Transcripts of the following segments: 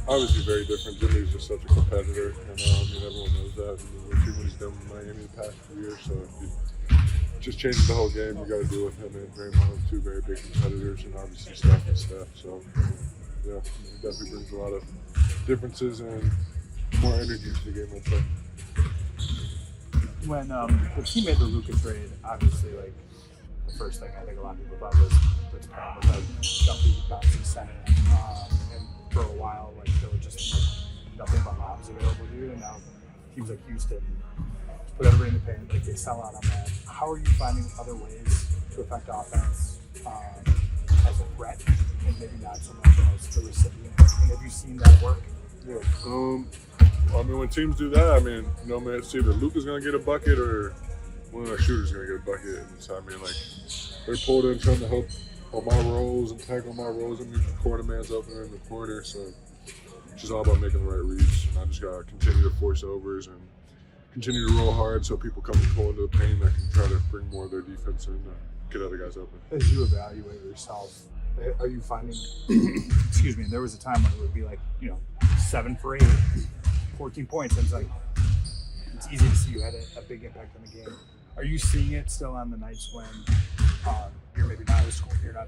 obviously very different. Jimmy's just such a competitor, and everyone knows that. We've seen what he's done with Miami the past few years, so it just changes the whole game. You got to deal with him and Draymond, two very big competitors, and obviously Steph and Steph. So yeah, he definitely brings a lot of differences and more energy to the game, I'd say. When the team made the Luka trade, obviously, like, the first thing I think a lot of people thought was let's pair him with like jumpy, bouncy center. And for a while, like, there were just like nothing but lobs available to you. And now teams like Houston put everybody in the paint, like they sell out on that. How are you finding other ways to affect offense as a threat and maybe not so much as the recipient? And have you seen that work? Yeah. When teams do that, man, it's either Luka's gonna get a bucket or one of our shooters gonna get a bucket. And so they're pulled in trying to help on my roles and tackle my roles. The corner man's open in the corner, so it's just all about making the right reads. And I just gotta continue to force overs and continue to roll hard so people come and pull into the paint that can try to bring more of their defense and get other guys open. As you evaluate yourself, are you finding, excuse me, there was a time when it would be like, 7 for 8, 14 points. And it's easy to see you had a big impact on the game. Are you seeing it still on the nights when you're maybe not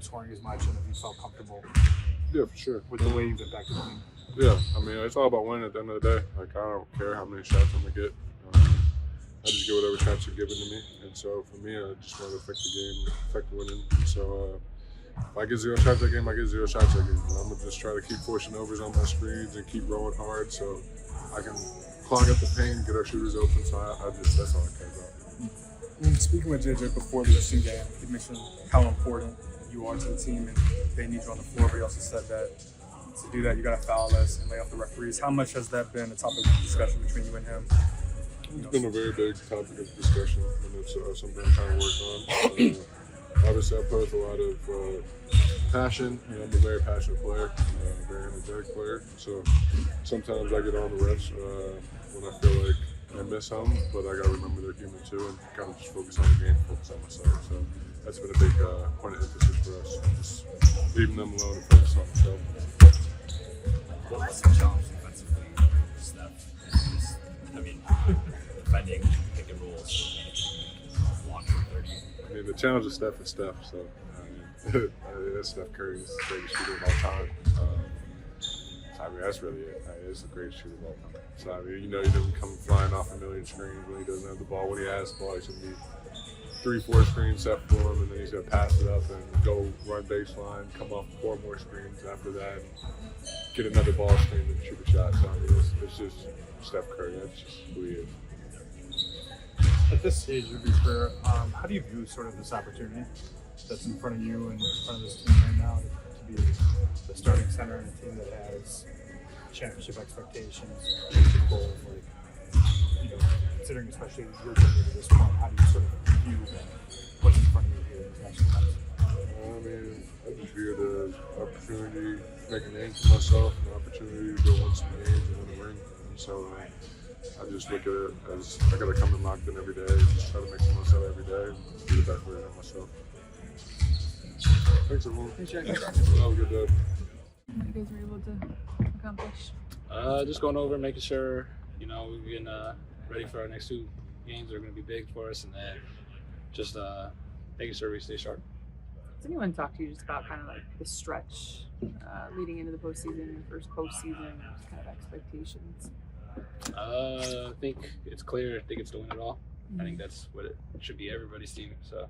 scoring as much and if you felt comfortable? Yeah, for sure. With the way you've impacted the team? Yeah, it's all about winning at the end of the day. Like, I don't care how many shots I'm going to get. I just get whatever shots are given to me. And so, for me, I just want to affect the game, affect winning. So, if I get 0 shots that game, I get 0 shots that game. I'm going to just try to keep forcing overs on my screens and keep rolling hard so I can clog up the paint, get our shooters open. So, that's all I care about. And speaking with JJ before the Houston game, he mentioned how important you are to the team and they need you on the floor, but he also said that to do that, you got to foul this and lay off the referees. How much has that been a topic of discussion between you and him? It's been a very big topic of discussion, and it's something I'm trying to work on. Obviously, I play with a lot of passion. I'm a very passionate player, very energetic player. So sometimes I get on the refs when I feel like I miss some, but I got to remember they're human too and kind of just focus on the game, focus on myself. So that's been a big point of emphasis for us, just leaving them alone and focus on themselves. What was the challenge defensively for Steph? Defending pick and rolls, block for 30. The challenge of Steph is Steph, so that's Steph Curry, is the greatest shooter of all time. That's really it. It's the greatest shooter of all time. So he doesn't come flying off a million screens when he doesn't have the ball. When he has the ball, he's gonna be 3-4 screens set for him, and then he's gonna pass it up and go run baseline, come off 4 more screens after that, and get another ball screen and shoot a shot. So it's just Steph Curry. That's just who he is. At this stage of your career, how do you view sort of this opportunity that's in front of you and in front of this team right now to be the starting center in a team that has championship expectations, championship goals, considering especially your journey to this point, how do you sort of view what's in front of you here in these next few months? I just view it as opportunity to make a name for myself, an opportunity to go win some games and win a ring. And so I just look at it as I got to come in locked in every day, just try to make the most of it every day and be the best version of myself. Thanks, everyone. Thanks, Jack. Have a good day. What you guys were able to accomplish? Just going over, making sure, we're getting ready for our next 2 games. They're going to be big for us, and then just making sure we stay sharp. Does anyone talk to you just about kind of like the stretch leading into the postseason, your first postseason, just kind of expectations? I think it's clear. I think it's to win it all. I think that's what it should be, everybody's team. So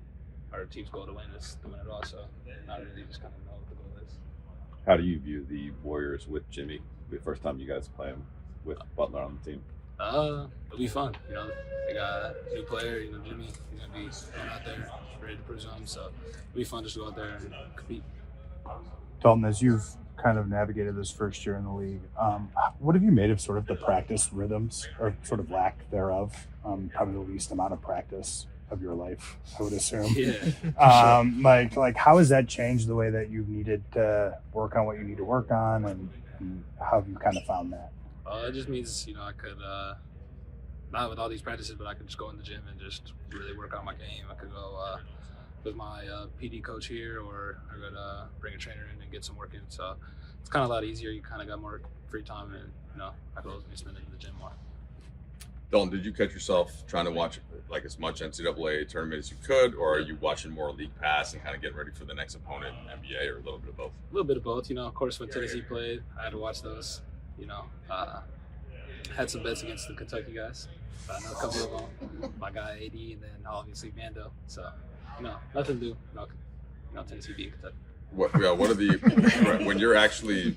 our team's goal to win is to win it all. So not really just kind of know what the goal is. How do you view the Warriors with Jimmy? The first time you guys play him with Butler on the team? It'll be fun. They got a new player, Jimmy. He's gonna be going out there, ready to prove him. So it'll be fun just to go out there and compete. Dalton, as you've kind of navigated this first year in the league, what have you made of sort of the practice rhythms or sort of lack thereof? Probably the least amount of practice of your life, I would assume. Yeah. Like how has that changed the way that you've needed to work on what you need to work on, and how have you kind of found that? It just means, I could, not with all these practices, but I could just go in the gym and just really work on my game. I could go with my PD coach here, or I could bring a trainer in and get some work in. So it's kind of a lot easier. You kind of got more free time, and I could always be spending in the gym more. Dalton, did you catch yourself trying to watch like as much NCAA tournament as you could, or are you watching more League Pass and kind of getting ready for the next opponent in NBA, or a little bit of both? A little bit of both. Of course, when Tennessee played, I had to watch those. Had some bets against the Kentucky guys. I know a couple of them. My guy AD, and then obviously Vando. So, nothing to do. Tennessee beating Kentucky. What are the when you're actually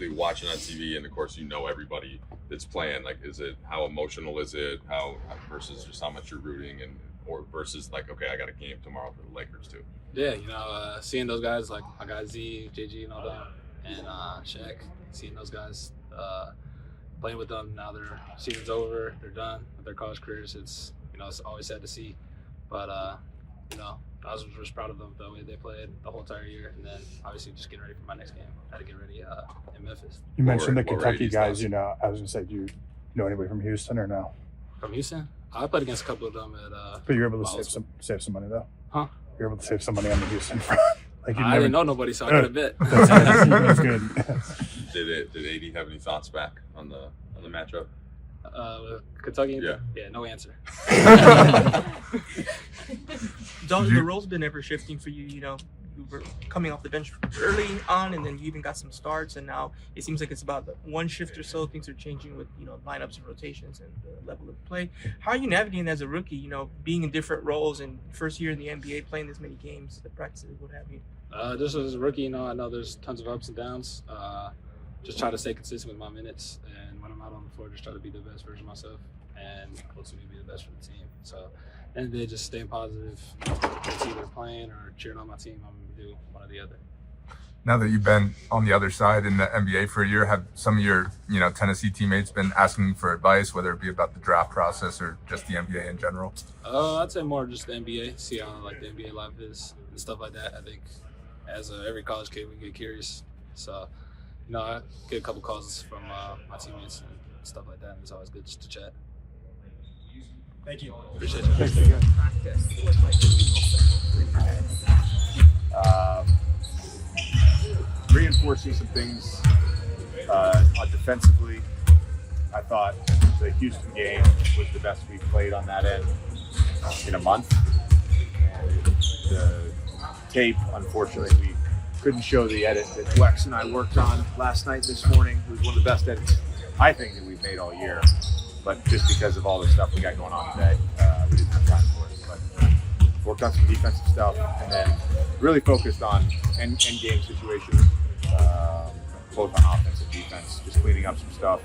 watching on TV, and of course everybody that's playing, like, is it, how emotional is it, how versus just how much you're rooting, or versus like, okay, I got a game tomorrow for the Lakers too? Yeah, seeing those guys like my guy Z, JJ, and all that, and Shaq, seeing those guys playing with them now, their season's over, they're done with their college careers. It's it's always sad to see, but I was just proud of them the way they played the whole entire year, and then obviously just getting ready for my next game. I had to get ready in Memphis. You mentioned the Kentucky guys. I was gonna say, do you know anybody from Houston or no? From Houston, I played against a couple of them at. But you were able to save some money though. Huh? You were able to save some money on the Houston front. I didn't know nobody, so I could have bet. That's good. Did AD have any thoughts back on the matchup? With Kentucky? Yeah, no answer. Dalton, the role's been ever shifting for you. You were coming off the bench early on, and then you even got some starts, and now it seems like it's about one shift or so. Things are changing with lineups and rotations and the level of play. How are you navigating as a rookie? Being in different roles and first year in the NBA, playing this many games, the practices, what have you. Just as a rookie, I know there's tons of ups and downs. Just try to stay consistent with my minutes, and when I'm out on the floor, just try to be the best version of myself, and ultimately be the best for the team. So, and then just staying positive. It's either playing or cheering on my team. I'm gonna do one or the other. Now that you've been on the other side in the NBA for a year, have some of your Tennessee teammates been asking for advice, whether it be about the draft process or just the NBA in general? I'd say more just the NBA. See how the NBA life is and stuff like that. I think as every college kid, we get curious. So. I get a couple calls from my teammates and stuff like that, and it's always good just to chat. Thank you. Appreciate you. Thanks again. Practice look like the week also for you guys? Reinforcing some things defensively. I thought the Houston game was the best we've played on that end in a month. And the tape, unfortunately, we couldn't show the edit that Wex and I worked on last night this morning. It was one of the best edits, I think, that we've made all year. But just because of all the stuff we got going on today, we didn't have time for it. But worked on some defensive stuff, and then really focused on end game situations, both on offense and defense, just cleaning up some stuff,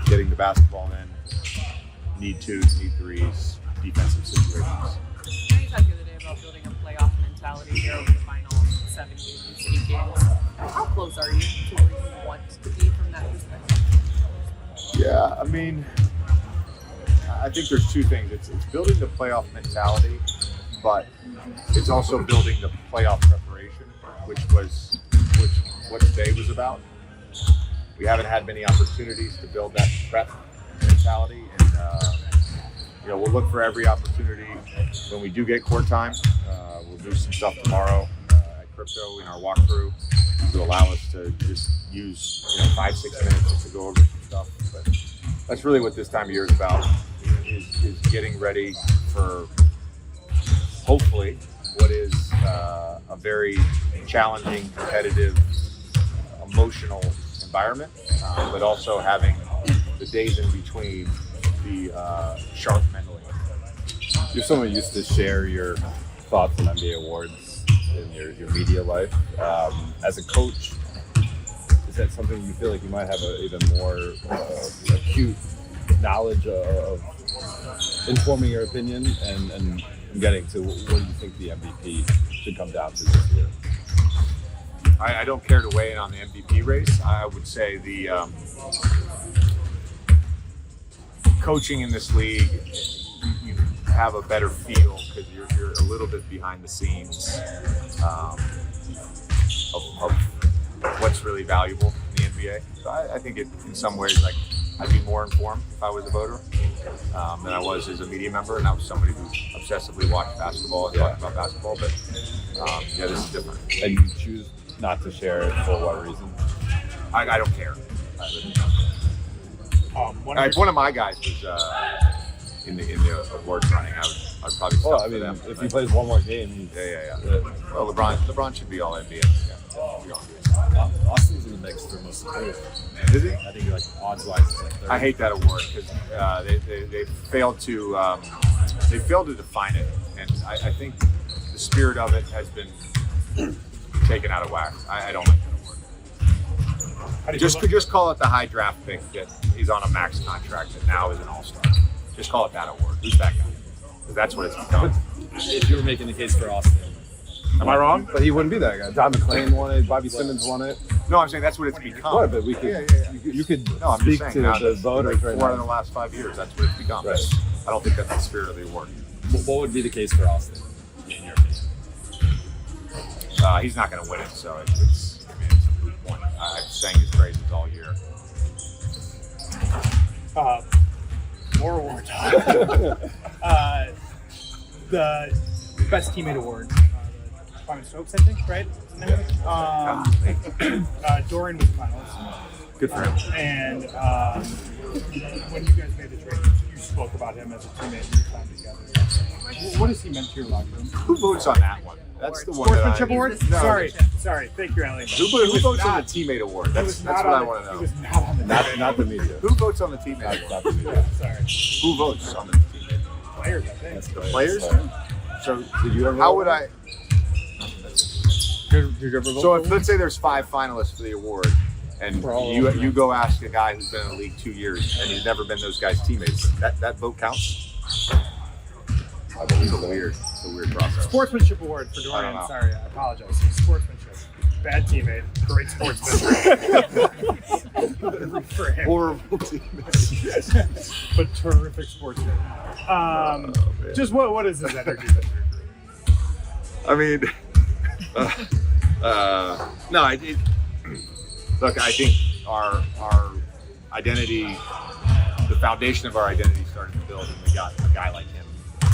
getting the basketball in, need twos, need threes, defensive situations. You talked the other day about building a playoff mentality here over the final 7 games, 8 games. How close are you to where you want to be from that perspective? Yeah, I think there's two things. It's building the playoff mentality, but it's also building the playoff preparation, which what today was about. We haven't had many opportunities to build that prep mentality, and we'll look for every opportunity when we do get court time. We'll do some stuff tomorrow at Crypto in our walkthrough to allow us to just use 5-6 minutes just to go over some stuff. But that's really what this time of year is about, is getting ready for hopefully what is a very challenging, competitive, emotional environment, but also having the days in between be sharp mentally. You're someone who used to share your thoughts on NBA awards in your media life. As a coach, is that something you feel like you might have an even more acute knowledge of informing your opinion and getting to what do you think the MVP should come down to this year? I don't care to weigh in on the MVP race. I would say the coaching in this league, you have a better feel because you're a little bit behind the scenes of what's really valuable in the NBA. So I think in some ways, I'd be more informed if I was a voter than I was as a media member, and I was somebody who obsessively watched basketball and talked about basketball. But this is different. And you choose not to share it for what reason? I don't care. I really don't. One of my guys was in the awards running. I'd probably Well, stop I mean, them. if he plays one more game, Yeah. Well, LeBron should be all NBA. Yeah. Austin's in the mix for most of the year. Is he? I think like odds-wise, it's like 30. I hate that award because they failed to define it, and I think the spirit of it has been taken out of whack. I don't like that award. Just call it the high draft pick that is on a max contract that now is an all-star. Just call it that award. Who's that guy? 'Cause that's what it's become. If you were making the case for Austin, Am I wrong? but he wouldn't be that guy. Don McClain won it. Bobby Simmons won it. No, I'm saying that's what it's become. What? But we could. Yeah. You could No, I'm just speak saying to now the that voters right 4 in now. the last 5 years. That's what it's become. Right. I don't think that's the spirit of the award. what would be the case for Austin, in your opinion? He's not going to win it, so it's a moot point. I've sang his praises all year. More award time. The best teammate award. Climate Stokes, I think, right? Dorian was finals. Good for him. And when you guys made the trade, you spoke about him as a teammate and your time together. What has he meant to your locker room? Who votes on that one? That's the one. Sportsmanship award? No. Sorry. Thank you, Ellie. Who votes on the teammate award? That's what I want to He know. was not on the Not the media. Who votes on the teammate award? Not the media. Sorry. Who votes on the teammate? Players, I think. That's The players? So Did you ever? how would I? Did you ever vote So for if let's say there's 5 finalists for the award, and For all of them. you go ask a guy who's been in the league 2 years and he's never been those guys' teammates, that vote counts. I believe It's a weird process. Sportsmanship award for I don't Dorian. know. Sorry, I apologize. Sportsmanship. Bad teammate. Great sportsmanship. for him. Horrible teammates. But terrific sportsman. Just what is his energy? I mean, no. Look, I think our identity, the foundation of our identity, started to build, and we got a guy like him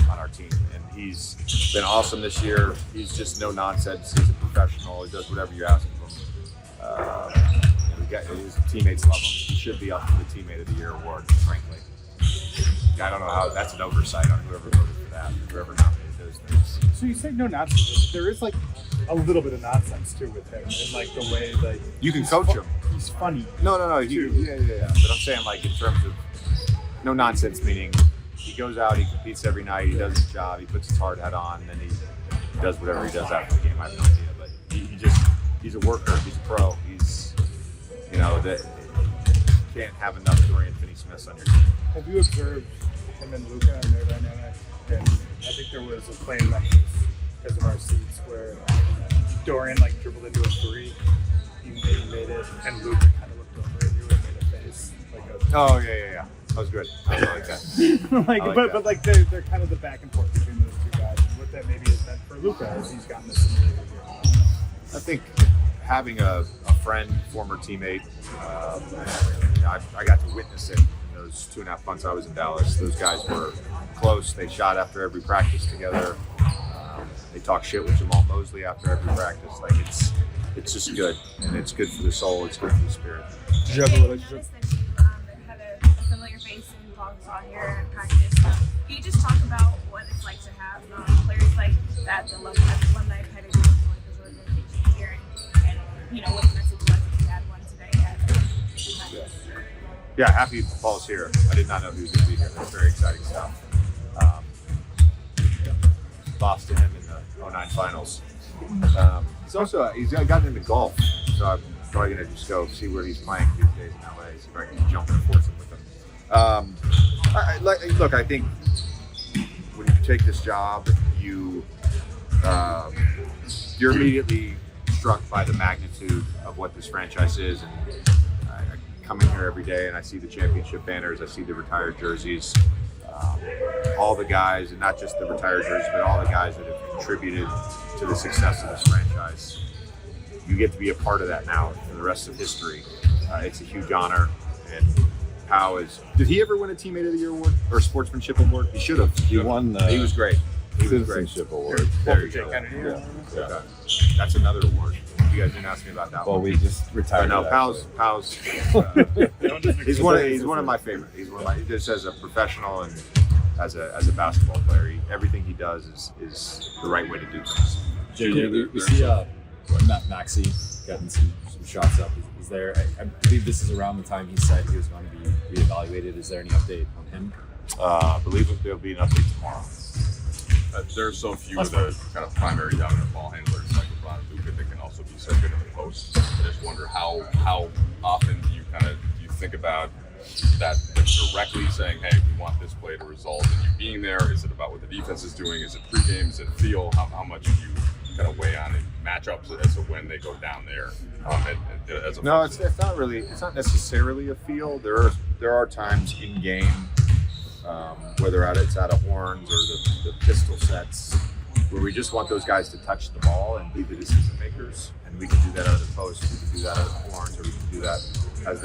on our team, and he's been awesome this year. He's just no nonsense. He's a professional. He does whatever you ask of him. His teammates love him. He should be up for the Teammate of the Year award, frankly. I don't know how that's an oversight on whoever voted for that, whoever nominated those things. So you say no nonsense. There is like a little bit of nonsense too with him, and like the way that You can coach him. he's funny. No. Yeah. But I'm saying, like, in terms of no nonsense, meaning he goes out, he competes every night, he does his job, he puts his hard hat on, and then he does whatever he does after the game. I have no idea, but he's a worker. He's a pro. He's, that can't have enough Dorian Finney-Smiths on your team. Have you observed him and Luka and their dynamic? And I think there was a play in Memphis because of our seats where Dorian like dribbled into a three, he made it, and Luka kind of looked over at you and made a face. Oh yeah. That was good. I like that. But like they're kind of the back and forth between those two guys. And what that maybe has meant for Luka as he's gotten this simulated here. I think having a friend, former teammate, I got to witness it in those 2.5 months I was in Dallas. Those guys were close. They shot after every practice together. They talk shit with Jamal Mosley after every practice. Like it's just good, and it's good for the soul. It's good for the spirit. Did you have a relationship? Had a familiar face in Bogsaw here at practice. Can you just talk about what it's like to have players like that, the alumni pedigree of those organizations here, and what the message was if you had one today? Yeah, happy Paul's here. I did not know he was going to be here. That's very exciting stuff. Lost to him in the 2009 finals. He's gotten into golf, so I'm probably going to just go see where he's playing these days in LA, see if I can jump in a foursome with him. Look, I think when you take this job, you're immediately struck by the magnitude of what this franchise is, and I come in here every day and I see the championship banners, I see the retired jerseys, all the guys, and not just the retired jerseys, but all the guys that have contributed to the success of this franchise. You get to be a part of that now for the rest of history. It's a huge honor, and Powell did he ever win a Teammate of the Year award or Sportsmanship award? He should have. He won the He was great. He was great. Citizenship award. There you go. Yeah. That's another award. You guys didn't ask me about that Well, one. we just retired. No, it, Powell's. He's one of my favorite. He's one of my. Just as a professional and as a basketball player, everything he does is the right way to do things. JJ, we see Matt Maxey getting some shots up. Is there? I believe this is around the time he said he was going to be reevaluated. Is there any update on him? I believe there'll be an update tomorrow. There's so few of the kind of primary dominant ball handlers like LeBron and Luka that can also be so good in the post. I just wonder how often do you think about that directly saying, hey, we want this play to result in you being there? Is it about what the defense is doing? Is it pregame? Is it feel? How much do you kind of weigh on in matchups as to when they go down there? No, it's not really. It's not necessarily a feel. There are times in game, whether it's out of horns or the pistol sets, where we just want those guys to touch the ball and be the decision makers. And we can do that out of the post, we can do that out of the horns, or we can do that as the